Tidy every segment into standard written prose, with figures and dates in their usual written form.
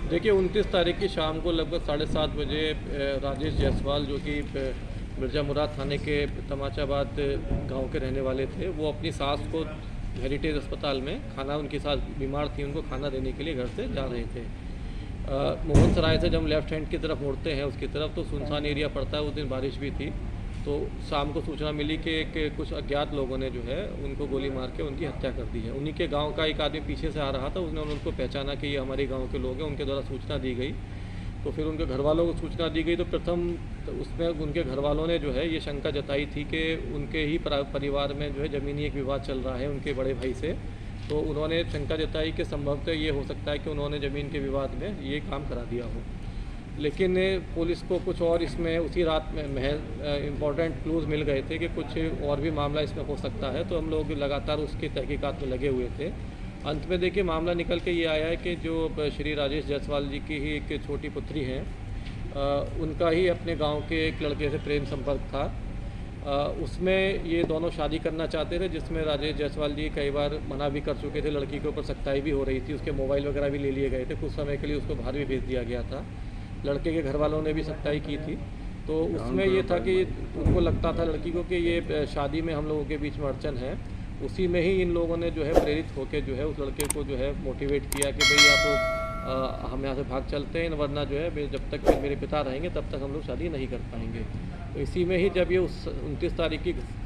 देखिए 29 तारीख की शाम को लगभग 7:30 बजे राजेश जायसवाल जो कि मिर्ज़ा मुराद थाने के तमाचाबाद गांव के रहने वाले थे, वो अपनी सास को हेरिटेज अस्पताल में खाना, उनकी सास बीमार थी, उनको खाना देने के लिए घर से जा रहे थे। मोहन सराय से जब हम लेफ़्ट हैंड की तरफ मुड़ते हैं उसकी तरफ, तो सुनसान एरिया पड़ता है। उस दिन बारिश भी थी, तो शाम को सूचना मिली कि कुछ अज्ञात लोगों ने जो है उनको गोली मार के उनकी हत्या कर दी है। उन्हीं के गांव का एक आदमी पीछे से आ रहा था, उसने उनको पहचाना कि ये हमारे गांव के लोग हैं, उनके द्वारा सूचना दी गई। तो फिर उनके घर वालों को सूचना दी गई, तो प्रथम उसमें उनके घर वालों ने जो है ये शंका जताई थी कि उनके ही परिवार में जो है ज़मीनी एक विवाद चल रहा है उनके बड़े भाई से। तो उन्होंने शंका जताई कि संभवतः ये हो सकता है कि उन्होंने ज़मीन के विवाद में ये काम करा दिया हो। लेकिन पुलिस को कुछ और इसमें उसी रात में इम्पॉर्टेंट क्लूज़ मिल गए थे कि कुछ और भी मामला इसमें हो सकता है, तो हम लोग लगातार उसकी तहकीकात में लगे हुए थे। अंत में देखिए मामला निकल के ये आया है कि जो श्री राजेश जायसवाल जी की ही एक छोटी पुत्री हैं, उनका ही अपने गांव के एक लड़के से प्रेम संपर्क था। उसमें ये दोनों शादी करना चाहते थे, जिसमें राजेश जायसवाल जी कई बार मना भी कर चुके थे। लड़की के ऊपर सख्ताई भी हो रही थी, उसके मोबाइल वगैरह भी ले लिए गए थे, कुछ समय के लिए उसको बाहर भी भेज दिया गया था। लड़के के घर वालों ने भी सख्ताई की थी। तो उसमें ये था कि उनको लगता था लड़की को कि ये शादी में हम लोगों के बीच में अड़चन है। उसी में ही इन लोगों ने जो है प्रेरित होकर जो है उस लड़के को जो है मोटिवेट किया कि भाई या तो हम यहाँ से भाग चलते हैं, वरना जो है जब तक मेरे पिता रहेंगे तब तक हम लोग शादी नहीं कर पाएंगे। तो इसी में ही जब ये उस 29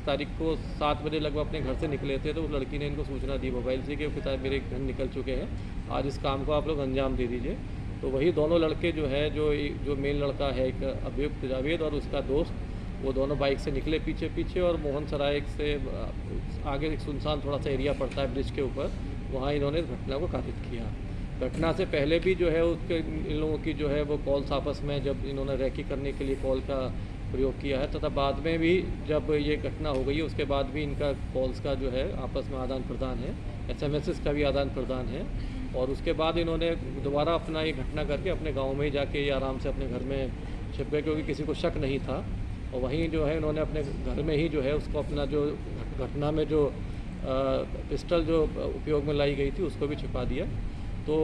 तारीख को 7 बजे लगभग अपने घर से निकले थे, तो उस लड़की ने इनको सूचना दी मोबाइल से कि पिता मेरे घर निकल चुके हैं, आज इस काम को आप लोग अंजाम दे दीजिए। तो वही दोनों लड़के जो है जो मेन लड़का है एक अभियुक्त जावेद और उसका दोस्त, वो दोनों बाइक से निकले पीछे और मोहन सराय से आगे एक सुनसान थोड़ा सा एरिया पड़ता है ब्रिज के ऊपर, वहाँ इन्होंने इस घटना को कारित किया। घटना से पहले भी जो है उसके इन लोगों की जो है वो कॉल्स आपस में जब इन्होंने रैकी करने के लिए कॉल का प्रयोग किया है, तथा बाद में भी जब ये घटना हो गई है उसके बाद भी इनका कॉल्स का जो है आपस में आदान प्रदान है, SMS का भी आदान प्रदान है। और उसके बाद इन्होंने दोबारा अपना ये घटना करके अपने गांव में ही जाके ये आराम से अपने घर में छिप गए, क्योंकि किसी को शक नहीं था। और वहीं जो है इन्होंने अपने घर में ही जो है उसको अपना जो घटना में जो पिस्टल जो उपयोग में लाई गई थी उसको भी छिपा दिया। तो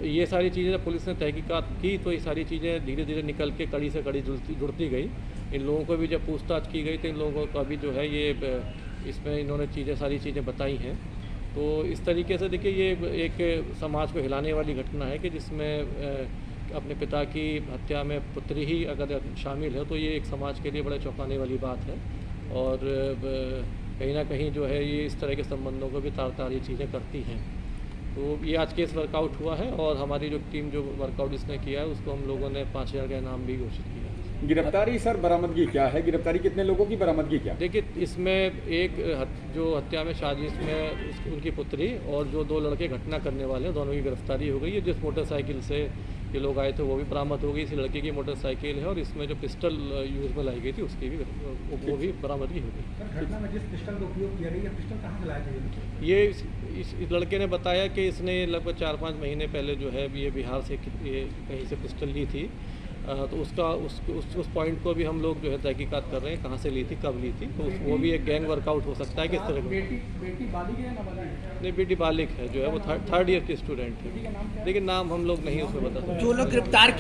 ये सारी चीज़ें जब पुलिस ने तहकीकात की तो ये सारी चीज़ें धीरे धीरे निकल के कड़ी से कड़ी जुड़ती गई। इन लोगों को भी जब पूछताछ की गई तो इन लोगों का भी जो है ये इसमें इन्होंने सारी चीज़ें बताई हैं। तो इस तरीके से देखिए ये एक समाज को हिलाने वाली घटना है कि जिसमें अपने पिता की हत्या में पुत्री ही अगर शामिल है, तो ये एक समाज के लिए बड़े चौंकाने वाली बात है। और कहीं ना कहीं जो है ये इस तरह के संबंधों को भी तार ये चीज़ें करती हैं। तो ये आज केस वर्कआउट हुआ है और हमारी जो टीम जो वर्कआउट इसने किया है उसको हम लोगों ने 5000 का इनाम भी घोषित किया है। गिरफ्तारी सर, बरामदगी क्या है? गिरफ्तारी कितने लोगों की, बरामदगी क्या? देखिए इसमें एक जो हत्या में साजिश में उनकी पुत्री और जो 2 लड़के घटना करने वाले हैं दोनों की गिरफ्तारी हो गई है। जिस मोटरसाइकिल से ये लोग आए थे वो भी बरामद हो गई, इस लड़के की मोटरसाइकिल है और इसमें जो पिस्टल यूज़ में लाई गई थी उसकी भी वो भी बरामदगी हो गई। घटना में जिस पिस्टल का उपयोग किया गया, ये पिस्टल कहाँ से लाया गया? ये इस लड़के ने बताया कि इसने लगभग 4-5 महीने पहले जो है ये बिहार से ये कहीं से पिस्टल ली थी। तो उसका उस पॉइंट को भी हम लोग जो है तहकीकात कर रहे हैं, कहाँ से ली थी, कब ली थी। तो वो भी एक गैंग वर्कआउट हो सकता है किस तरह का। बेटी बालिग है ना बालिग? नहीं, बेटी बालिग है, जो है वो 3rd ईयर की स्टूडेंट है। लेकिन नाम हम लोग नहीं उसमें बता सकते। जो लोग गिरफ्तार